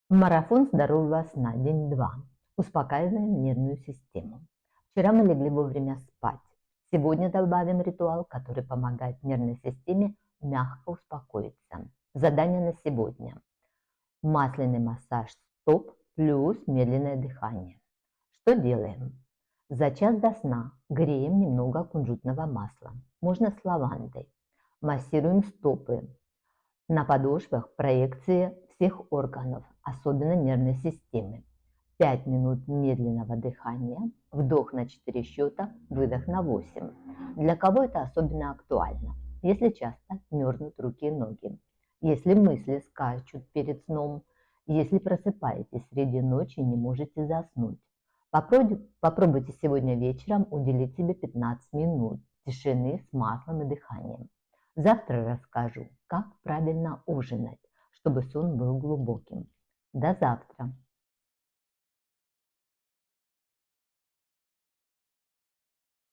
Марафон здорового сна, день 2. Успокаиваем нервную систему. Вчера мы легли вовремя спать. Сегодня добавим ритуал, который помогает нервной системе мягко успокоиться. Задание на сегодня. Масляный массаж стоп плюс медленное дыхание. Что делаем? За час до сна греем немного кунжутного масла. Можно с лавандой. Массируем стопы. На подошвах проекции всех органов, особенно нервной системы. 5 минут медленного дыхания, вдох на 4 счета, выдох на 8. Для кого это особенно актуально? Если часто мерзнут руки и ноги, если мысли скачут перед сном, если просыпаетесь среди ночи и не можете заснуть. Попробуйте сегодня вечером уделить себе 15 минут тишины с маслом и дыханием. Завтра расскажу, как правильно ужинать, чтобы сон был глубоким. До завтра!